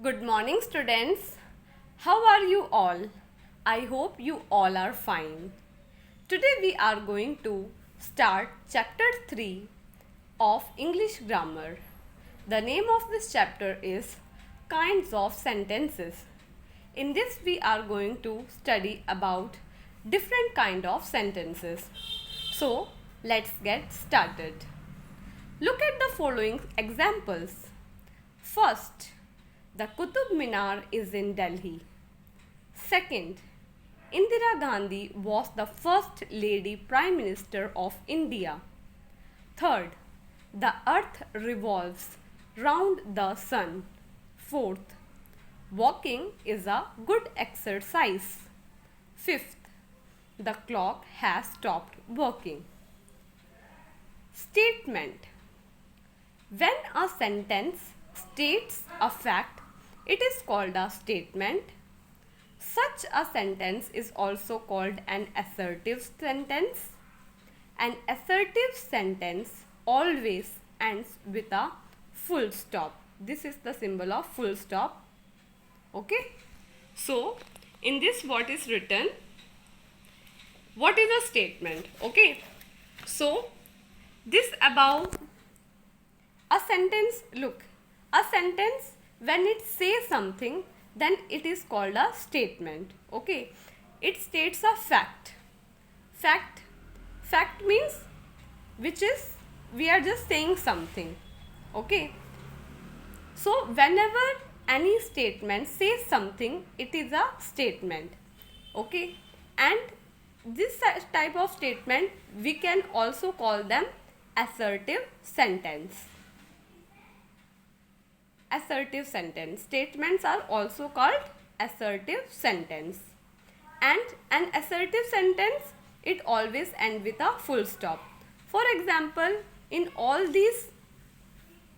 Good morning, students. How are you all? I hope you all are fine. Today we are going to start chapter 3 of English grammar. The name of this chapter is Kinds of Sentences. In this we are going to study about different kind of sentences. So, let's get started. Look at the following examples. First, the Qutub Minar is in Delhi. Second, Indira Gandhi was the first lady Prime Minister of India. Third, the earth revolves round the sun. Fourth, walking is a good exercise. Fifth, the clock has stopped working. Statement. When a sentence states a fact, it is called a statement. Such a sentence is also called an assertive sentence. An assertive sentence always ends with a full stop. This is the symbol of full stop. Okay. So, in this what is written? What is a statement? Okay. So, this above a sentence, look, a sentence when it says something, then it is called a statement. Okay. It states a fact. Fact means which is we are just saying something. Okay. So whenever any statement says something, it is a statement. Okay. And this type of statement we can also call them assertive sentence. Assertive sentence. Statements are also called assertive sentence. And an assertive sentence, it always ends with a full stop. For example, in all these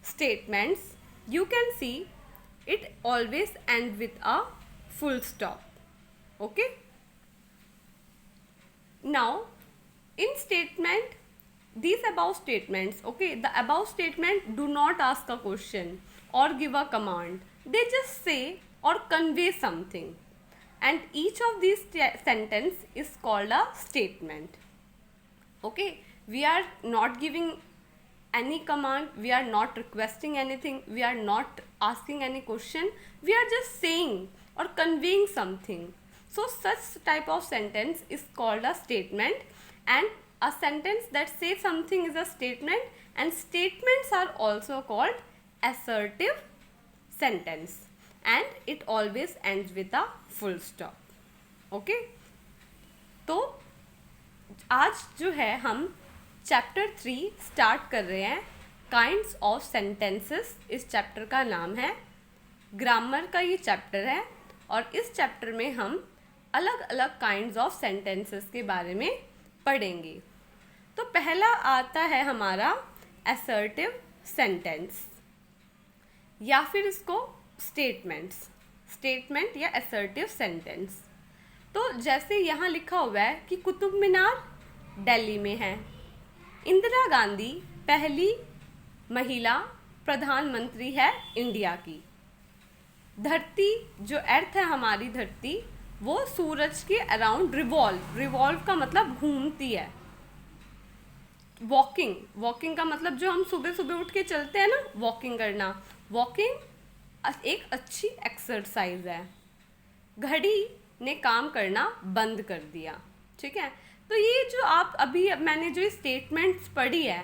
statements, you can see it always ends with a full stop. Okay? Now, in statement, these above statements, okay, the above statement do not ask a question or give a command. They just say or convey something. And each of these sentence is called a statement. Okay, we are not giving any command, we are not requesting anything, we are not asking any question, we are just saying or conveying something. So such type of sentence is called a statement, and a sentence that says something is a statement, and statements are also called assertive sentence, and it always ends with a full stop. Okay तो आज जो है हम chapter 3 start कर रहे हैं. Kinds of sentences इस chapter का नाम है. ग्रामर का ये चैप्टर है और इस चैप्टर में हम अलग अलग काइंड्स ऑफ सेंटेंसेस के बारे में पढ़ेंगे. तो पहला आता है हमारा असर्टिव सेंटेंस या फिर इसको स्टेटमेंट या असर्टिव सेंटेंस. तो जैसे यहाँ लिखा हुआ है कि कुतुब मीनार दिल्ली में है. इंदिरा गांधी पहली महिला प्रधानमंत्री है इंडिया की. धरती जो अर्थ है हमारी धरती वो सूरज के अराउंड रिवॉल्व का मतलब घूमती है. वॉकिंग का मतलब जो हम सुबह सुबह उठ के चलते हैं ना, वॉकिंग करना. वॉकिंग एक अच्छी एक्सरसाइज है. घड़ी ने काम करना बंद कर दिया. ठीक है. तो ये जो आप अभी मैंने जो स्टेटमेंट्स पढ़ी है,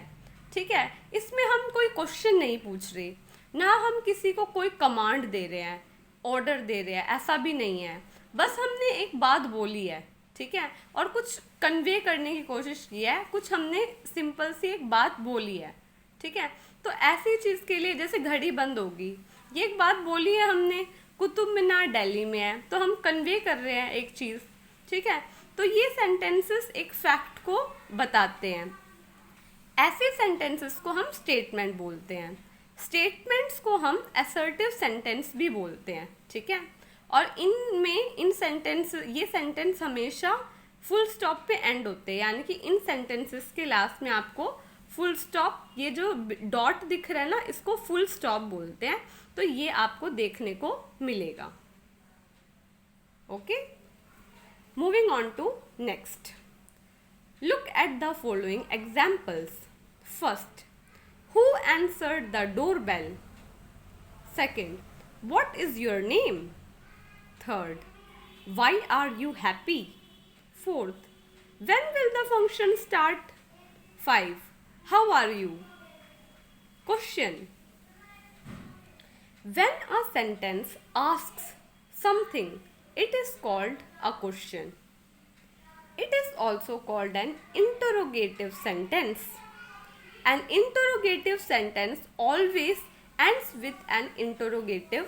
ठीक है, इसमें हम कोई क्वेश्चन नहीं पूछ रहे, ना हम किसी को कोई कमांड दे रहे हैं, ऑर्डर दे रहे हैं, ऐसा भी नहीं है. बस हमने एक बात बोली है, ठीक है, और कुछ कन्वे करने की कोशिश की है, कुछ हमने सिंपल सी एक बात बोली है. ठीक है. तो ऐसी चीज़ के लिए जैसे घड़ी बंद होगी, ये एक बात बोली है हमने, कुतुब मीनार दिल्ली में है, तो हम कन्वे कर रहे हैं एक चीज़. ठीक है. तो ये सेंटेंसेस एक फैक्ट को बताते हैं. ऐसे सेंटेंसेस को हम स्टेटमेंट बोलते हैं. स्टेटमेंट्स को हम असर्टिव सेंटेंस भी बोलते हैं. ठीक है. और इन सेंटेंस हमेशा फुल स्टॉप पे एंड होते हैं, यानी कि इन सेंटेंसेस के लास्ट में आपको फुल स्टॉप, ये जो डॉट दिख रहा है ना, इसको फुल स्टॉप बोलते हैं, तो ये आपको देखने को मिलेगा। Okay, moving on to next, look at the following examples. First, who answered the doorbell? Second, what is your name? Third, why are you happy? Fourth, when will the function start? 5, how are you? Question: when a sentence asks something, it is called a question. It is also called an interrogative sentence. An interrogative sentence always ends with an interrogative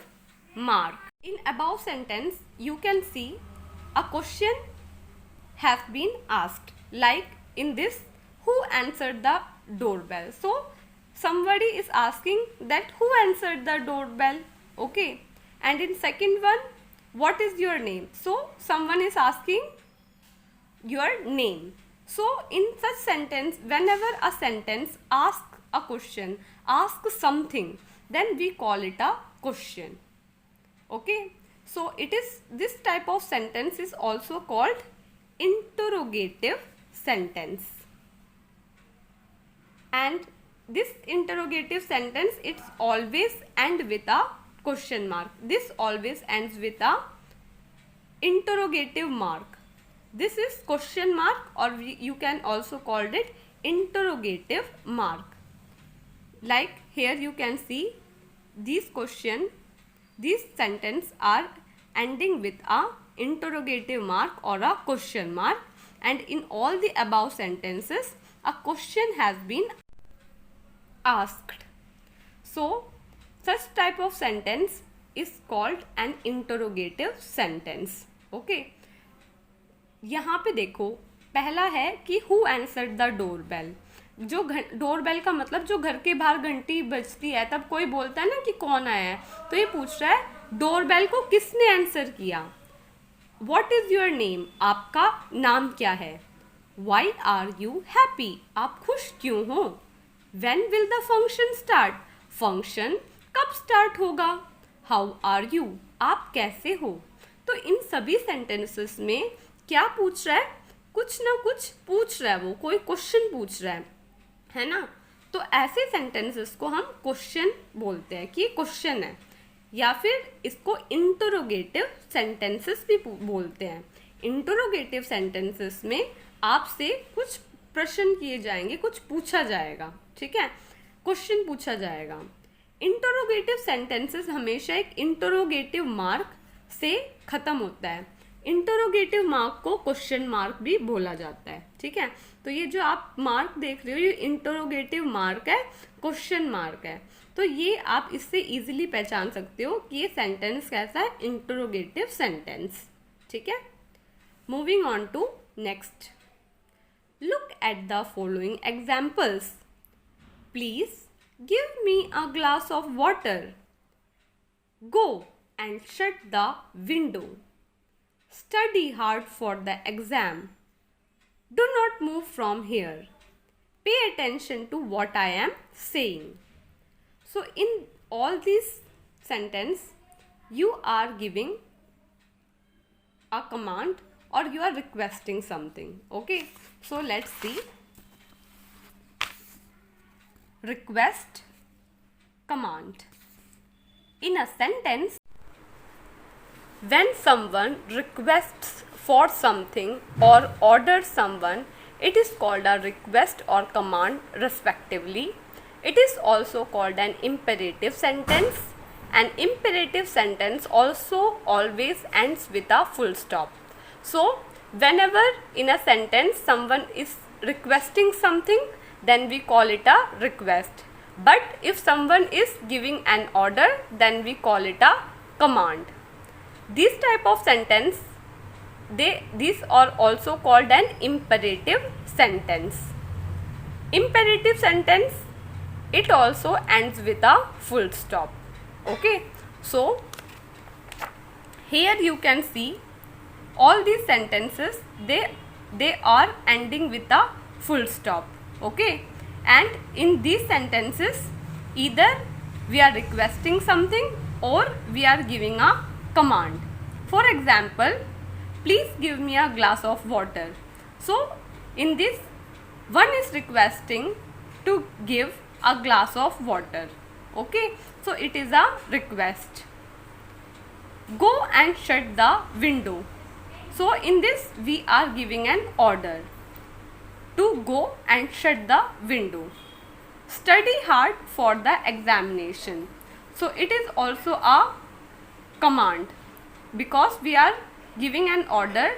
mark. In above sentence, you can see a question has been asked, like in this, who answered the doorbell? So somebody is asking that who answered the doorbell, okay? And in second one, what is your name? So someone is asking your name. So in such sentence, whenever a sentence asks a question, asks something, then we call it a question. Okay, so it is, this type of sentence is also called interrogative sentence. And this interrogative sentence, it's always end with a question mark. This always ends with a interrogative mark. This is question mark, or you can also call it interrogative mark. Like here you can see these sentence are ending with a interrogative mark or a question mark, and in all the above sentences a question has been asked. So such type of sentence is called an interrogative sentence. Okay, यहाँ पे देखो, पहला है कि who answered the doorbell. जो doorbell का मतलब जो घर के बाहर घंटी बजती है तब कोई बोलता है ना कि कौन आया है, तो ये पूछ रहा है डोर बेल को किसने आंसर किया। What is your name? आपका नाम क्या है? Why are you happy? आप खुश क्यों हो? When will the function start? Function कब स्टार्ट होगा? How are you? आप कैसे हो? तो इन सभी सेंटेंसेस में क्या पूछ रहा है? कुछ ना कुछ पूछ रहा है, वो कोई क्वेश्चन पूछ रहा है ना। तो ऐसे सेंटेंसेस को हम क्वेश्चन बोलते हैं कि क्वेश्चन है, या फिर इसको इंटरोगेटिव सेंटेंसेस भी बोलते हैं। इंटरोगेटिव सेंटेंसेस में आपसे कुछ प्रश्न किए जाएंगे, कुछ पूछा जाएगा, ठीक है, क्वेश्चन पूछा जाएगा। इंटरोगेटिव सेंटेंसेस हमेशा एक इंटरोगेटिव मार्क से खत्म होता है। इंटरोगेटिव मार्क को क्वेश्चन मार्क भी बोला जाता है, ठीक है। तो ये जो आप मार्क देख रहे हो, ये इंटरोगेटिव मार्क है, क्वेश्चन मार्क है। तो ये आप इससे इजीली पहचान सकते हो कि ये सेंटेंस कैसा है, इंटरोगेटिव सेंटेंस, ठीक है। Moving on to next, look at the following examples. Please give me a glass of water. Go and shut the window. Study hard for the exam. Do not move from here. Pay attention to what I am saying. So in all these sentences, you are giving a command or you are requesting something. Okay, so let's see. Request, command. In a sentence, when someone requests for something or orders someone, it is called a request or command respectively. It is also called an imperative sentence. An imperative sentence also always ends with a full stop. So whenever in a sentence someone is requesting something, then we call it a request. But if someone is giving an order, then we call it a command. These type of sentence, these are also called an imperative sentence. Imperative sentence, it also ends with a full stop. Okay, so here you can see all these sentences, they are ending with a full stop. Okay, and in these sentences either we are requesting something or we are giving a command. For example, please give me a glass of water. So in this, one is requesting to give a glass of water. Okay, so it is a request. Go and shut the window. So in this we are giving an order to go and shut the window. Study hard for the examination. So it is also a command because we are giving an order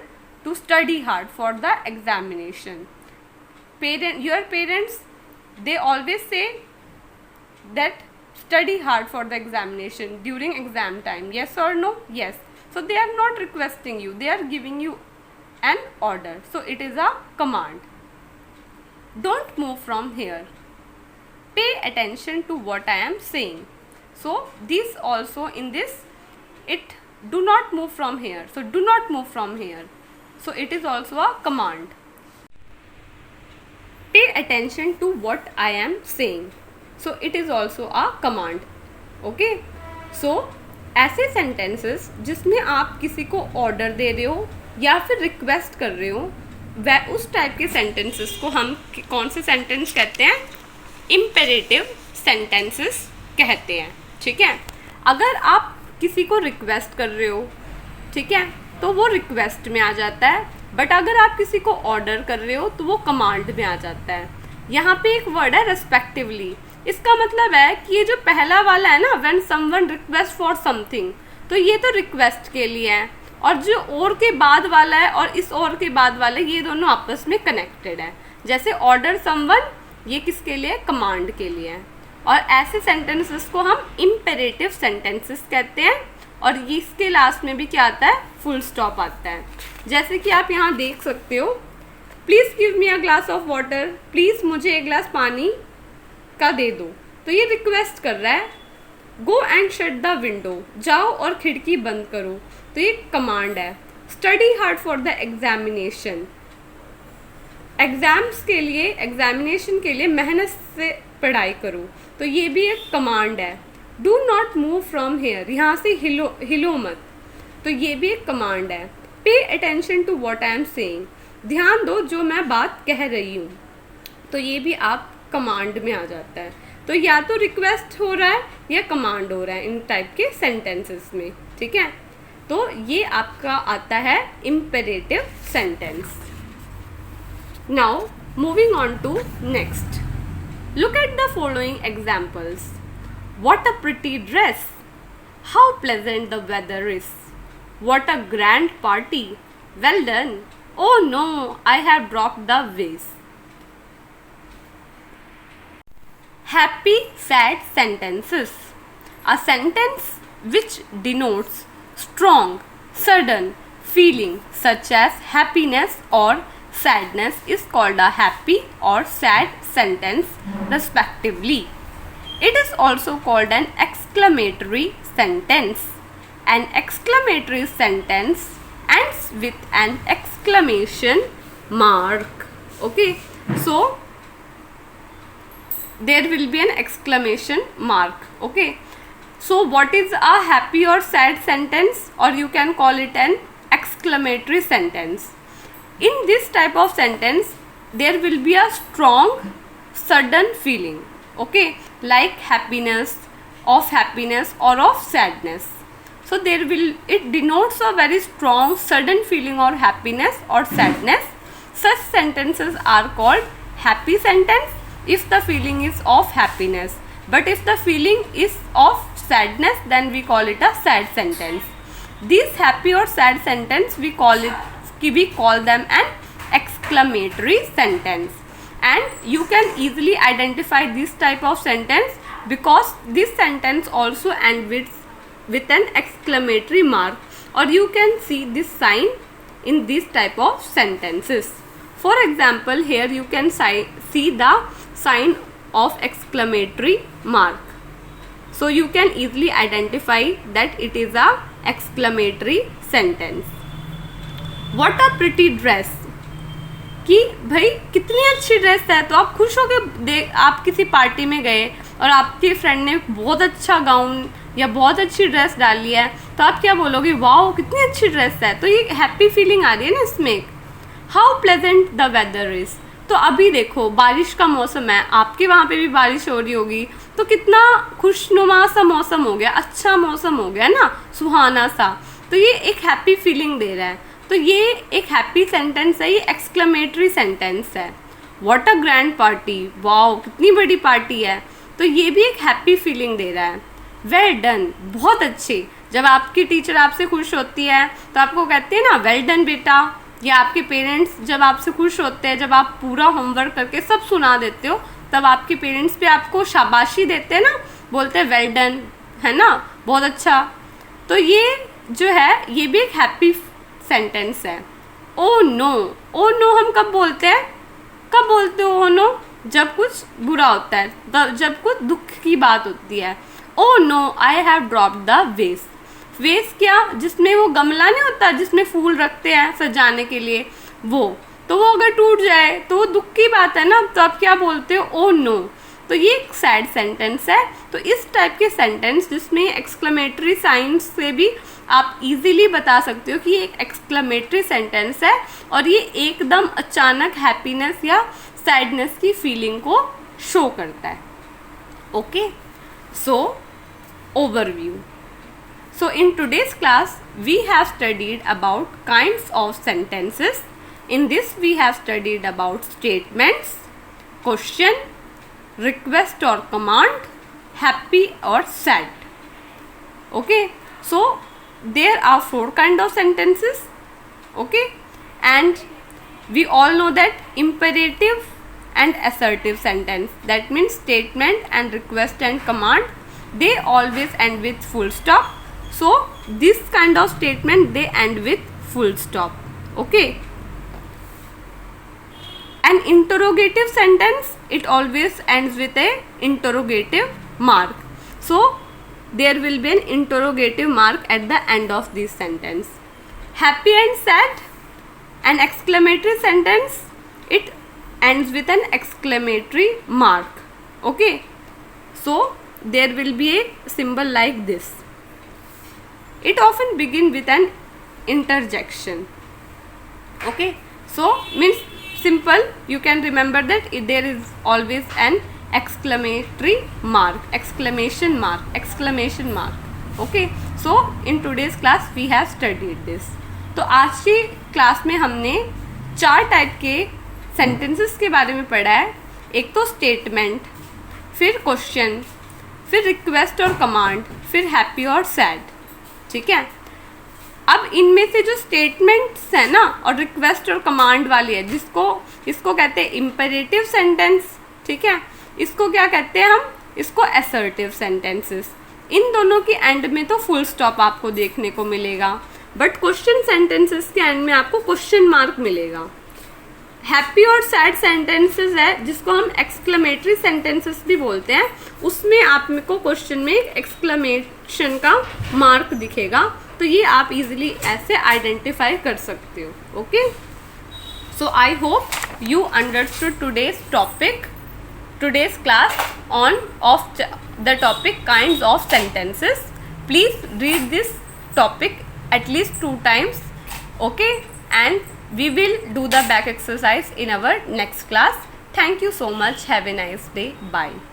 to study hard for the examination. Your parents, they always say that study hard for the examination during exam time. Yes or no? Yes. So they are not requesting you, they are giving you an order. So it is a command. Don't move from here. Pay attention to what I am saying. So this also, in this, it do not move from here. So do not move from here. So it is also a command. Pay attention to what I am saying. So it is also a command. Okay. So ऐसे sentences जिसमें आप किसी को order दे रहे हो या फिर request कर रहे हो, वह उस type के sentences को हम कौन से sentence कहते हैं? Imperative sentences कहते हैं. ठीक है. अगर आप किसी को request कर रहे हो, ठीक है, तो वो request में आ जाता है. बट अगर आप किसी को ऑर्डर कर रहे हो तो वो कमांड में आ जाता है. यहाँ पे एक वर्ड है रेस्पेक्टिवली. इसका मतलब है कि ये जो पहला वाला है ना, when someone request for something, तो ये तो रिक्वेस्ट के लिए है, और जो और के बाद वाला है और इस और के बाद वाला, ये दोनों आपस में कनेक्टेड है. जैसे ऑर्डर समवन, ये किसके लिए? कमांड के लिए है. और ऐसे सेंटेंसेस को हम इम्पेरेटिव सेंटेंसेस कहते हैं. और इसके लास्ट में भी क्या आता है? फुल स्टॉप आता है. जैसे कि आप यहाँ देख सकते हो, please give me a glass of water, please मुझे एक ग्लास पानी का दे दो. तो ये रिक्वेस्ट कर रहा है. गो एंड शट द विंडो, जाओ और खिड़की बंद करो, तो ये कमांड है. Study hard for the examination, exams के लिए, एग्जामिनेशन के लिए मेहनत से पढ़ाई करो, तो ये भी एक कमांड है. Do not move from here, यहाँ से हिलो मत, तो ये भी एक कमांड है. Pay attention to what I am saying, ध्यान दो जो मैं बात कह रही हूँ, तो ये भी आप कमांड में आ जाता है. तो या तो रिक्वेस्ट हो रहा है या कमांड हो रहा है इन टाइप के सेंटेंसेस में. ठीक है, तो ये आपका आता है imperative sentence. Now moving on to next. Look at the following examples. What a pretty dress. How pleasant the weather is. What a grand party. Well done. Oh no, I have dropped the vase. Happy, sad sentences. A sentence which denotes strong, sudden feeling such as happiness or sadness is called a happy or sad sentence respectively. It is also called an exclamatory sentence. An exclamatory sentence ends with an exclamation mark. Okay, so there will be an exclamation mark. Okay, so what is a happy or sad sentence, or you can call it an exclamatory sentence? In this type of sentence, there will be a strong, sudden feeling, okay, like happiness or of sadness. So it denotes a very strong, sudden feeling or happiness or sadness. Such sentences are called happy sentence if the feeling is of happiness. But if the feeling is of sadness, then we call it a sad sentence. These happy or sad sentence, we call them an exclamatory sentence. And you can easily identify this type of sentence because this sentence also ends with an exclamatory mark, or you can see this sign in this type of sentences. For example, here you can see the sign of exclamatory mark. So you can easily identify that it is a exclamatory sentence. What a pretty dress. कि भाई कितनी अच्छी dress है, तो आप खुश हो के देख, आप किसी पार्टी में गए और आपके फ्रेंड ने बहुत अच्छा गाउन या बहुत अच्छी ड्रेस डाली है, तो आप क्या बोलोगे, वाओ कितनी अच्छी ड्रेस है। तो ये हैप्पी फीलिंग आ रही है ना इसमें। How pleasant the weather is, तो अभी देखो बारिश का मौसम है, आपके वहाँ पे भी बारिश हो रही होगी, तो कितना खुशनुमा सा मौसम हो गया, अच्छा मौसम हो गया ना, सुहाना सा। तो ये एक हैप्पी फीलिंग दे रहा है। तो ये एक हैप्पी सेंटेंस है, ये एक्सक्लेमेटरी सेंटेंस है। What a grand party, wow कितनी बड़ी पार्टी है, तो ये भी एक हैप्पी फीलिंग दे रहा है। वेल डन, बहुत अच्छे। जब आपकी टीचर आपसे खुश होती है तो आपको कहते हैं ना वेल डन बेटा, या आपके पेरेंट्स जब आपसे खुश होते हैं, जब आप पूरा होमवर्क करके सब सुना देते हो, तब आपके पेरेंट्स भी आपको शाबाशी देते हैं ना, बोलते हैं वेल डन, है ना, बहुत अच्छा। तो ये जो है ये भी एक हैप्पी सेंटेंस है। ओ नो, ओ नो हम कब बोलते हैं, कब बोलते हो ओ नो, जब कुछ बुरा होता है, जब कुछ दुख की बात होती है। Oh no I have dropped the vase, vase क्या, जिसमें वो गमला नहीं होता जिसमें फूल रखते हैं सजाने के लिए, वो तो वो अगर टूट जाए तो वो दुख की बात है ना, तो आप क्या बोलते हो, ओ नो। तो ये एक सैड सेंटेंस है। तो इस टाइप के सेंटेंस जिसमें एक्सक्लेमेटरी साइंस से भी आप इजीली बता सकते हो कि ये एक एक्सक्लेमेटरी सेंटेंस है और ये एकदम अचानक हैप्पीनेस या सैडनेस की फीलिंग को शो करता है। Okay, so overview. So in today's class we have studied about kinds of sentences. In this we have studied about statements, question, request or command, happy or sad. Okay, so there are 4 kinds of sentences. Okay, and we all know that imperative and assertive sentence, that means statement and request and command, they always end with full stop. So this kind of statement they end with full stop. Okay, an interrogative sentence, it always ends with a interrogative mark. So there will be an interrogative mark at the end of this sentence. Happy and sad, an exclamatory sentence, it ends with an exclamatory mark. Okay, so there will be a symbol like this. It often begin with an interjection. Okay, so means simple, you can remember that there is always an exclamatory mark, exclamation mark, exclamation mark. Okay, so in today's class we have studied this. तो आज की class में हमने 4 type के sentences के बारे में पढ़ा है। एक तो स्टेटमेंट, फिर क्वेश्चन, फिर रिक्वेस्ट और कमांड, फिर हैप्पी और सैड। ठीक है, अब इनमें से जो स्टेटमेंट्स है ना और रिक्वेस्ट और कमांड वाली है, इसको कहते हैं इम्पेरेटिव सेंटेंस। ठीक है, इसको क्या कहते हैं हम, इसको असर्टिव सेंटेंसेस। इन दोनों के एंड में तो फुल स्टॉप आपको देखने को मिलेगा, बट क्वेश्चन सेंटेंसेस के एंड में आपको क्वेश्चन मार्क मिलेगा। हैप्पी और सैड सेंटेंसेस है जिसको हम एक्सक्लेमेटरी सेंटेंसेस भी बोलते हैं, उसमें आपको क्वेश्चन में एक एक्सक्लेमेशन का मार्क दिखेगा, तो ये आप इजीली ऐसे आइडेंटिफाई कर सकते हो। Okay, so I hope you understood today's class of the topic kinds of sentences. Please read this topic at least 2 times. Okay, and we will do the back exercise in our next class. Thank you so much. Have a nice day. Bye.